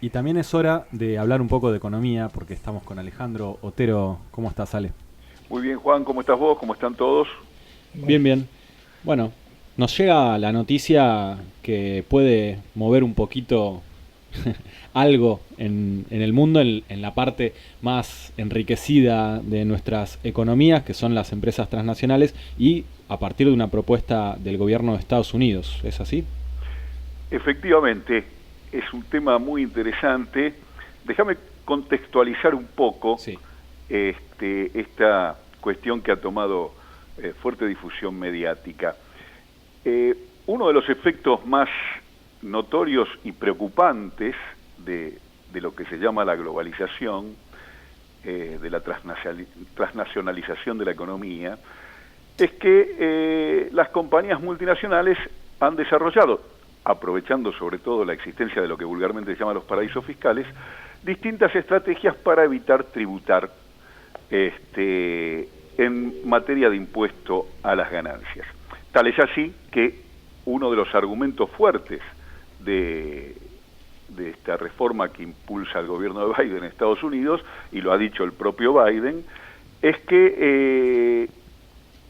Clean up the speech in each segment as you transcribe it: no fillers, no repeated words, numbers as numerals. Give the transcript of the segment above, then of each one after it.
Y también es hora de hablar un poco de economía, porque estamos con Alejandro Otero. ¿Cómo estás, Ale? Muy bien, Juan, ¿cómo estás vos? ¿Cómo están todos? Bien, bien. Bueno, nos llega la noticia que puede mover un poquito algo en el mundo, en la parte más enriquecida de nuestras economías, que son las empresas transnacionales, y a partir de una propuesta del gobierno de Estados Unidos. ¿Es así? Efectivamente, es un tema muy interesante. Déjame contextualizar un poco Sí. esta cuestión que ha tomado fuerte difusión mediática. Uno de los efectos más notorios y preocupantes de lo que se llama la globalización, de la transnacionalización de la economía, es que las compañías multinacionales han desarrollado, aprovechando sobre todo la existencia de lo que vulgarmente se llama los paraísos fiscales, distintas estrategias para evitar tributar en materia de impuesto a las ganancias. Tal es así que uno de los argumentos fuertes de, de esta reforma que impulsa el gobierno de Biden en Estados Unidos, y lo ha dicho el propio Biden, es que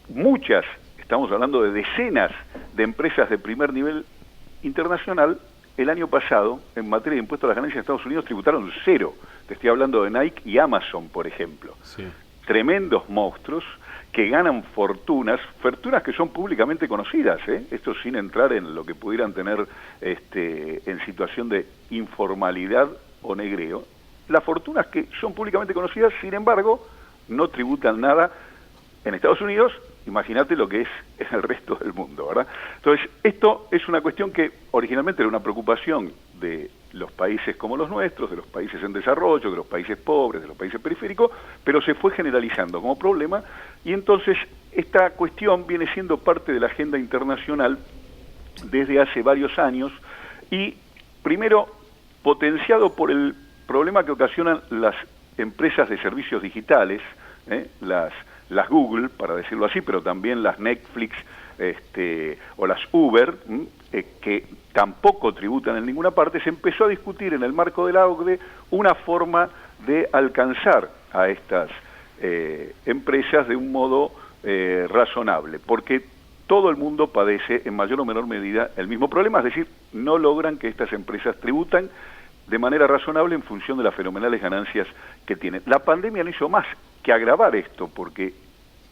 muchas, estamos hablando de decenas de empresas de primer nivel internacional, el año pasado, en materia de impuestos a las ganancias de Estados Unidos, tributaron cero. Te estoy hablando de Nike y Amazon, por ejemplo. Sí. Tremendos monstruos que ganan fortunas que son públicamente conocidas, esto sin entrar en lo que pudieran tener en situación de informalidad o negreo. Las fortunas que son públicamente conocidas, sin embargo, no tributan nada en Estados Unidos. Imagínate lo que es en el resto del mundo, ¿verdad? Entonces, esto es una cuestión que originalmente era una preocupación de los países como los nuestros, de los países en desarrollo, de los países pobres, de los países periféricos, pero se fue generalizando como problema, y entonces esta cuestión viene siendo parte de la agenda internacional desde hace varios años, y primero potenciado por el problema que ocasionan las empresas de servicios digitales, las Google, para decirlo así, pero también las Netflix o las Uber, que tampoco tributan en ninguna parte. Se empezó a discutir en el marco de la OCDE una forma de alcanzar a estas empresas de un modo razonable, porque todo el mundo padece en mayor o menor medida el mismo problema, es decir, no logran que estas empresas tributan de manera razonable en función de las fenomenales ganancias que tienen. La pandemia no hizo más que agravar esto, porque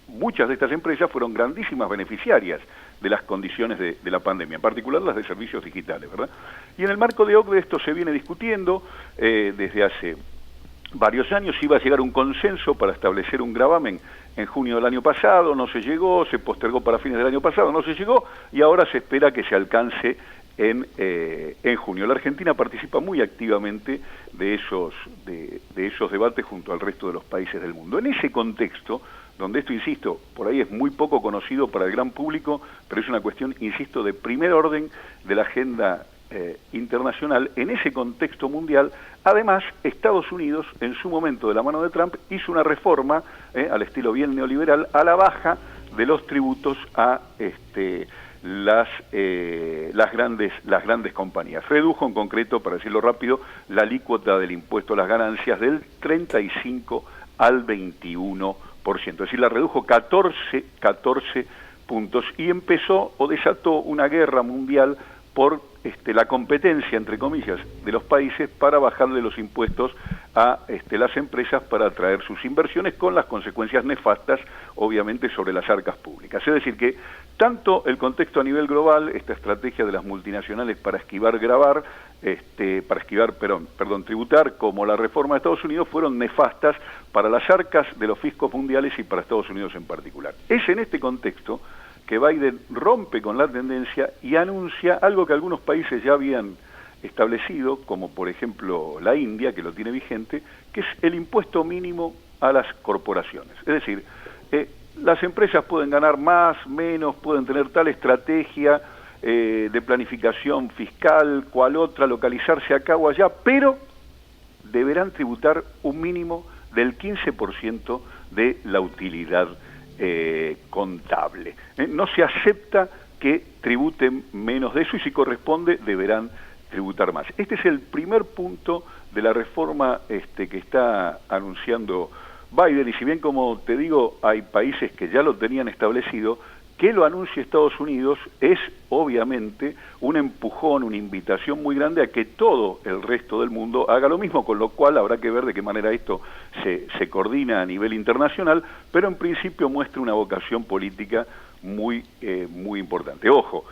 muchas de estas empresas fueron grandísimas beneficiarias de las condiciones de la pandemia, en particular las de servicios digitales, ¿verdad? Y en el marco de OCDE esto se viene discutiendo desde hace varios años. Iba a llegar un consenso para establecer un gravamen en junio del año pasado, no se llegó, se postergó para fines del año pasado, no se llegó, y ahora se espera que se alcance en junio. La Argentina participa muy activamente de esos debates junto al resto de los países del mundo. En ese contexto, donde esto, insisto, por ahí es muy poco conocido para el gran público, pero es una cuestión, insisto, de primer orden de la agenda internacional, en ese contexto mundial, además, Estados Unidos, en su momento de la mano de Trump, hizo una reforma al estilo bien neoliberal, a la baja de los tributos a las grandes compañías. Redujo en concreto, para decirlo rápido, la alícuota del impuesto a las ganancias del 35 al 21%, es decir, la redujo 14 puntos, y empezó o desató una guerra mundial por la competencia, entre comillas, de los países para bajarle los impuestos a las empresas para atraer sus inversiones, con las consecuencias nefastas, obviamente, sobre las arcas públicas. Es decir, que tanto el contexto a nivel global, esta estrategia de las multinacionales para tributar, como la reforma de Estados Unidos, fueron nefastas para las arcas de los fiscos mundiales y para Estados Unidos en particular. Es en este contexto que Biden rompe con la tendencia y anuncia algo que algunos países ya habían establecido, como por ejemplo la India, que lo tiene vigente, que es el impuesto mínimo a las corporaciones. Es decir, las empresas pueden ganar más, menos, pueden tener tal estrategia de planificación fiscal, cual otra, localizarse acá o allá, pero deberán tributar un mínimo del 15% de la utilidad contable. No se acepta que tributen menos de eso, y si corresponde deberán tributar más. Este es el primer punto de la reforma que está anunciando Biden, y si bien, como te digo, hay países que ya lo tenían establecido, que lo anuncie Estados Unidos es obviamente un empujón, una invitación muy grande a que todo el resto del mundo haga lo mismo, con lo cual habrá que ver de qué manera esto se coordina a nivel internacional, pero en principio muestra una vocación política muy importante. Ojo,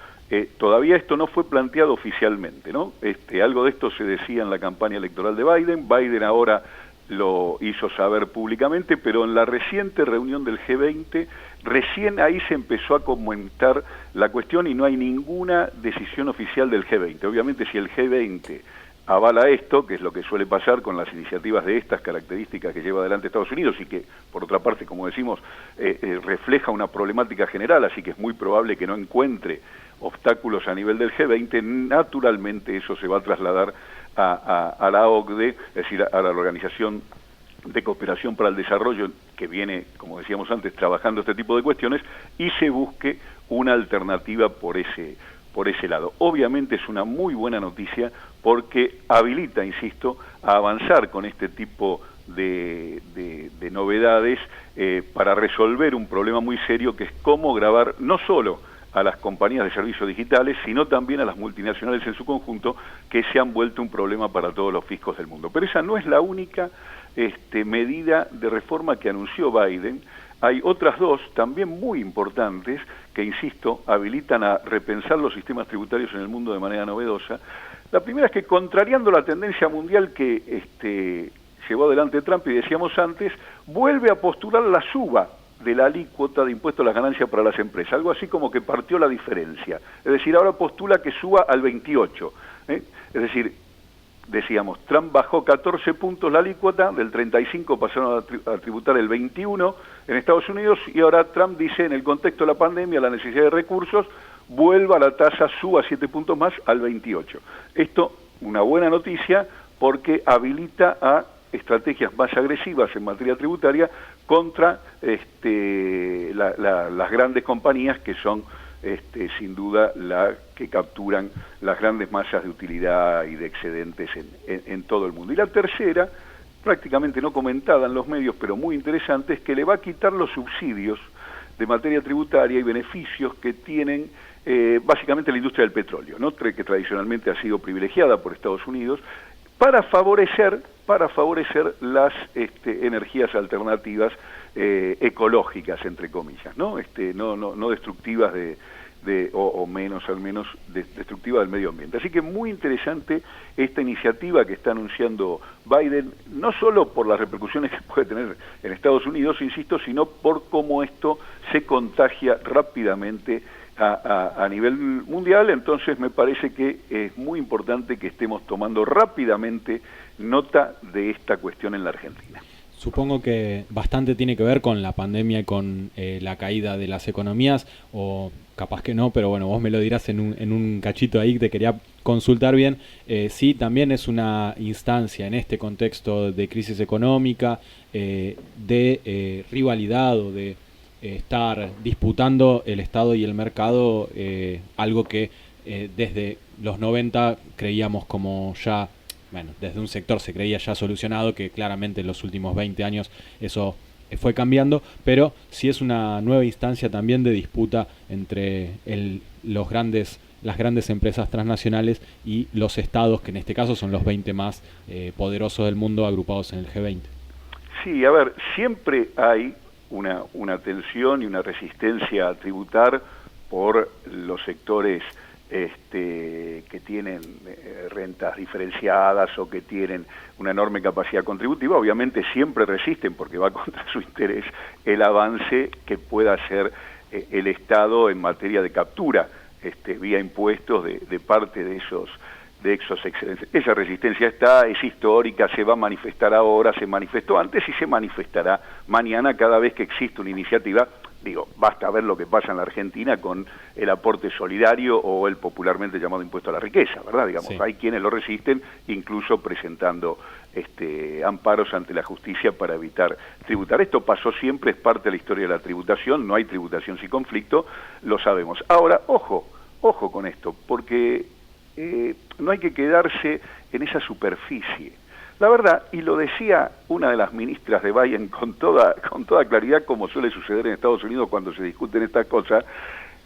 todavía esto no fue planteado oficialmente, ¿no? Algo de esto se decía en la campaña electoral de Biden. Biden ahora lo hizo saber públicamente, pero en la reciente reunión del G20, recién ahí se empezó a comentar la cuestión y no hay ninguna decisión oficial del G20. Obviamente, si el G20 avala esto, que es lo que suele pasar con las iniciativas de estas características que lleva adelante Estados Unidos y que, por otra parte, como decimos, refleja una problemática general, así que es muy probable que no encuentre obstáculos a nivel del G20, naturalmente eso se va a trasladar a la OCDE, es decir, a la Organización de Cooperación para el Desarrollo, que viene, como decíamos antes, trabajando este tipo de cuestiones, y se busque una alternativa por ese lado. Obviamente es una muy buena noticia porque habilita, insisto, a avanzar con este tipo de novedades para resolver un problema muy serio, que es cómo gravar no solo a las compañías de servicios digitales, sino también a las multinacionales en su conjunto, que se han vuelto un problema para todos los fiscos del mundo. Pero esa no es la única medida de reforma que anunció Biden. Hay otras dos también muy importantes que, insisto, habilitan a repensar los sistemas tributarios en el mundo de manera novedosa. La primera es que, contrariando la tendencia mundial que llevó adelante Trump, y decíamos antes, vuelve a postular la suba de la alícuota de impuesto a las ganancias para las empresas, algo así como que partió la diferencia. Es decir, ahora postula que suba al 28. Es decir, decíamos, Trump bajó 14 puntos la alícuota, del 35 pasaron a tributar el 21 en Estados Unidos, y ahora Trump dice, en el contexto de la pandemia, la necesidad de recursos, vuelva la tasa, suba 7 puntos más al 28. Esto, una buena noticia, porque habilita a estrategias más agresivas en materia tributaria contra las grandes compañías, que son sin duda las que capturan las grandes masas de utilidad y de excedentes en todo el mundo. Y la tercera, prácticamente no comentada en los medios, pero muy interesante, es que le va a quitar los subsidios de materia tributaria y beneficios que tienen básicamente la industria del petróleo, ¿no? Que tradicionalmente ha sido privilegiada por Estados Unidos, para favorecer las energías alternativas ecológicas, entre comillas, ¿no? No destructivas o menos, al menos, destructivas del medio ambiente. Así que muy interesante esta iniciativa que está anunciando Biden, no solo por las repercusiones que puede tener en Estados Unidos, insisto, sino por cómo esto se contagia rápidamente a nivel mundial. Entonces me parece que es muy importante que estemos tomando rápidamente nota de esta cuestión en la Argentina. Supongo que bastante tiene que ver con la pandemia y con la caída de las economías, o capaz que no, pero bueno, vos me lo dirás en un cachito ahí. Te quería consultar bien. Sí, también es una instancia en este contexto de crisis económica, de rivalidad o de estar disputando el Estado y el mercado, algo que desde los 90 creíamos como ya, bueno, desde un sector se creía ya solucionado, que claramente en los últimos 20 años eso fue cambiando, pero sí es una nueva instancia también de disputa entre las grandes empresas transnacionales y los estados, que en este caso son los 20 más poderosos del mundo agrupados en el G20. Sí, a ver, siempre hay una tensión y una resistencia a tributar por los sectores que tienen rentas diferenciadas o que tienen una enorme capacidad contributiva. Obviamente siempre resisten, porque va contra su interés el avance que pueda hacer el Estado en materia de captura vía impuestos de parte de esos excedentes. Esa resistencia es histórica, se va a manifestar ahora, se manifestó antes y se manifestará mañana cada vez que existe una iniciativa. Digo, basta ver lo que pasa en la Argentina con el aporte solidario o el popularmente llamado impuesto a la riqueza, ¿verdad? Digamos, sí. Hay quienes lo resisten, incluso presentando amparos ante la justicia para evitar tributar. Esto pasó siempre, es parte de la historia de la tributación, no hay tributación sin conflicto, lo sabemos. Ahora, ojo con esto, porque no hay que quedarse en esa superficie. La verdad, y lo decía una de las ministras de Biden con toda claridad, como suele suceder en Estados Unidos cuando se discuten estas cosas,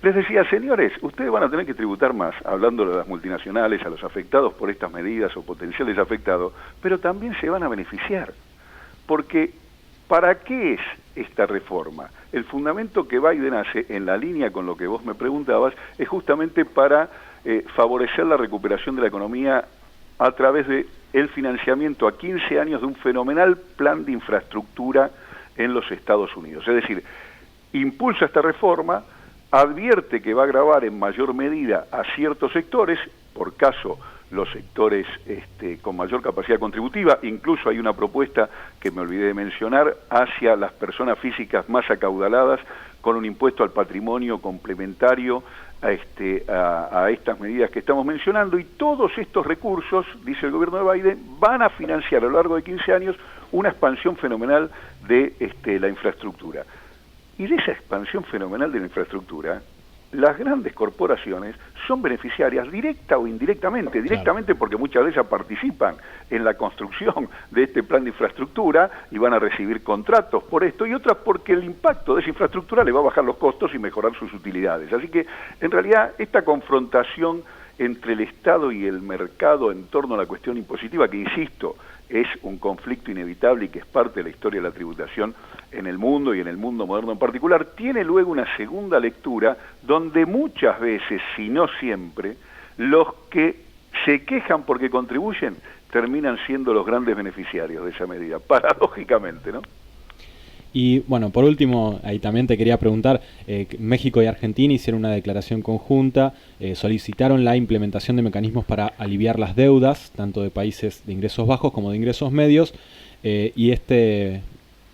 les decía, señores, ustedes van a tener que tributar más, hablando de las multinacionales, a los afectados por estas medidas o potenciales afectados, pero también se van a beneficiar. Porque, ¿para qué es esta reforma? El fundamento que Biden hace, en la línea con lo que vos me preguntabas, es justamente para favorecer la recuperación de la economía a través de el financiamiento a 15 años de un fenomenal plan de infraestructura en los Estados Unidos. Es decir, impulsa esta reforma, advierte que va a gravar en mayor medida a ciertos sectores, por caso los sectores con mayor capacidad contributiva, incluso hay una propuesta que me olvidé de mencionar, hacia las personas físicas más acaudaladas, con un impuesto al patrimonio complementario a estas medidas que estamos mencionando, y todos estos recursos, dice el gobierno de Biden, van a financiar a lo largo de 15 años una expansión fenomenal de la infraestructura. Y de esa expansión fenomenal de la infraestructura, las grandes corporaciones son beneficiarias directa o indirectamente, directamente porque muchas de ellas participan en la construcción de este plan de infraestructura y van a recibir contratos por esto, y otras porque el impacto de esa infraestructura le va a bajar los costos y mejorar sus utilidades. Así que, en realidad, esta confrontación entre el Estado y el mercado en torno a la cuestión impositiva, que insisto, es un conflicto inevitable y que es parte de la historia de la tributación en el mundo y en el mundo moderno en particular, tiene luego una segunda lectura donde muchas veces, si no siempre, los que se quejan porque contribuyen terminan siendo los grandes beneficiarios de esa medida, paradójicamente, ¿no? Y bueno, por último, ahí también te quería preguntar, México y Argentina hicieron una declaración conjunta, solicitaron la implementación de mecanismos para aliviar las deudas, tanto de países de ingresos bajos como de ingresos medios, y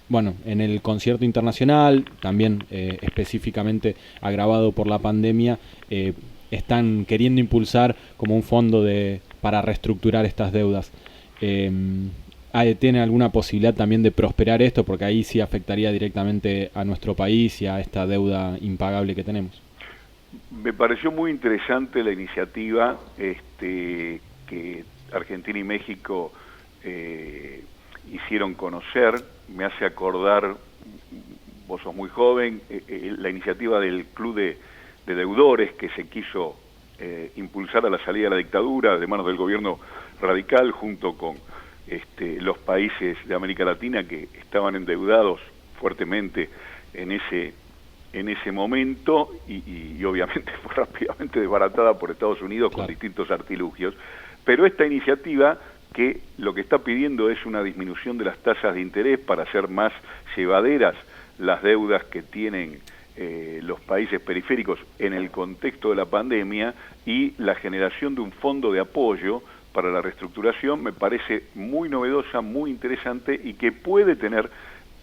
bueno, en el concierto internacional, también específicamente agravado por la pandemia, están queriendo impulsar como un fondo para reestructurar estas deudas. ¿Tiene alguna posibilidad también de prosperar esto? Porque ahí sí afectaría directamente a nuestro país y a esta deuda impagable que tenemos. Me pareció muy interesante la iniciativa que Argentina y México hicieron conocer. Me hace acordar, vos sos muy joven, la iniciativa del Club de Deudores que se quiso impulsar a la salida de la dictadura de manos del gobierno radical, junto con los países de América Latina que estaban endeudados fuertemente en ese momento, y obviamente fue rápidamente desbaratada por Estados Unidos, claro, con distintos artilugios. Pero esta iniciativa, que lo que está pidiendo es una disminución de las tasas de interés para hacer más llevaderas las deudas que tienen los países periféricos en el contexto de la pandemia, y la generación de un fondo de apoyo para la reestructuración, me parece muy novedosa, muy interesante, y que puede tener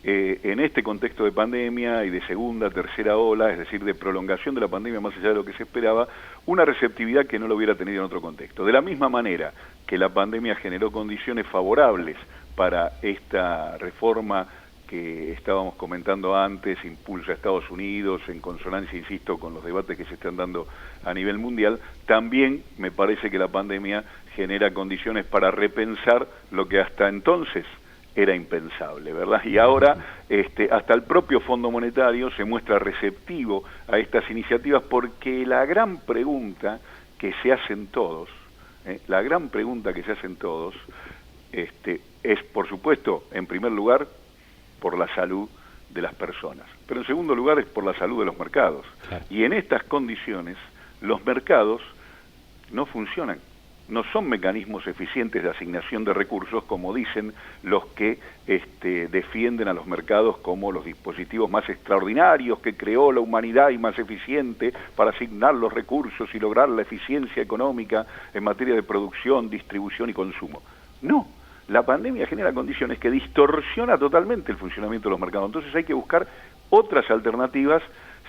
en este contexto de pandemia y de segunda, tercera ola, es decir, de prolongación de la pandemia más allá de lo que se esperaba, una receptividad que no lo hubiera tenido en otro contexto. De la misma manera que la pandemia generó condiciones favorables para esta reforma que estábamos comentando antes, impulsa a Estados Unidos, en consonancia, insisto, con los debates que se están dando a nivel mundial, también me parece que la pandemia genera condiciones para repensar lo que hasta entonces era impensable, ¿verdad? Y ahora hasta el propio Fondo Monetario se muestra receptivo a estas iniciativas, porque la gran pregunta que se hacen todos, es, por supuesto, en primer lugar, por la salud de las personas, pero en segundo lugar es por la salud de los mercados. Claro. Y en estas condiciones los mercados no funcionan, no son mecanismos eficientes de asignación de recursos, como dicen los que defienden a los mercados como los dispositivos más extraordinarios que creó la humanidad y más eficiente para asignar los recursos y lograr la eficiencia económica en materia de producción, distribución y consumo. No. La pandemia genera condiciones que distorsiona totalmente el funcionamiento de los mercados. Entonces hay que buscar otras alternativas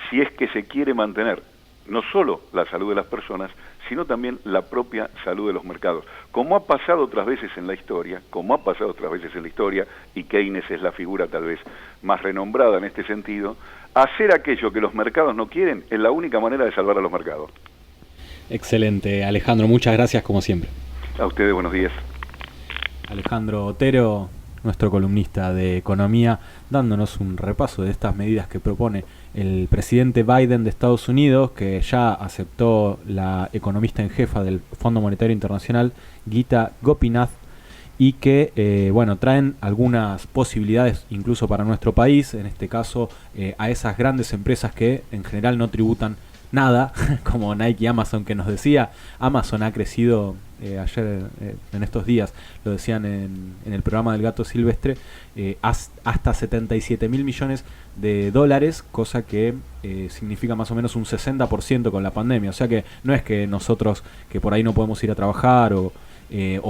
si es que se quiere mantener no solo la salud de las personas, sino también la propia salud de los mercados. Como ha pasado otras veces en la historia, y Keynes es la figura tal vez más renombrada en este sentido, hacer aquello que los mercados no quieren es la única manera de salvar a los mercados. Excelente, Alejandro, muchas gracias como siempre. A ustedes, buenos días. Alejandro Otero, nuestro columnista de economía, dándonos un repaso de estas medidas que propone el presidente Biden de Estados Unidos, que ya aceptó la economista en jefa del Fondo Monetario Internacional, Gita Gopinath, y que traen algunas posibilidades incluso para nuestro país, en este caso a esas grandes empresas que en general no tributan nada, como Nike y Amazon, que nos decía. Amazon ha crecido ayer, en estos días, lo decían en el programa del Gato Silvestre, hasta 77 mil millones de dólares, cosa que significa más o menos un 60% con la pandemia. O sea que no es que nosotros, que por ahí no podemos ir a trabajar o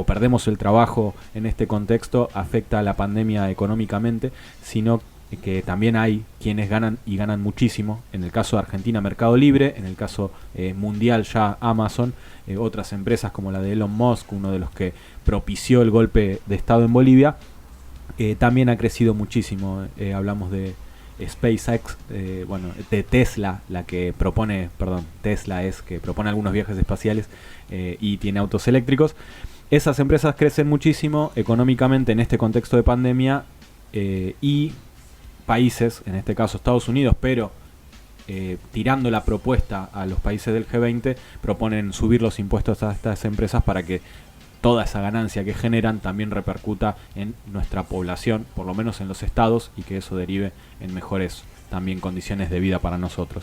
perdemos el trabajo en este contexto, afecta a la pandemia económicamente, sino que también hay quienes ganan y ganan muchísimo. En el caso de Argentina, Mercado Libre; en el caso mundial ya Amazon; otras empresas como la de Elon Musk, uno de los que propició el golpe de Estado en Bolivia, también ha crecido muchísimo. Hablamos de SpaceX, de Tesla, Tesla es que propone algunos viajes espaciales y tiene autos eléctricos. Esas empresas crecen muchísimo económicamente en este contexto de pandemia, y países, en este caso Estados Unidos, pero tirando la propuesta a los países del G20, proponen subir los impuestos a estas empresas para que toda esa ganancia que generan también repercuta en nuestra población, por lo menos en los estados, y que eso derive en mejores también condiciones de vida para nosotros.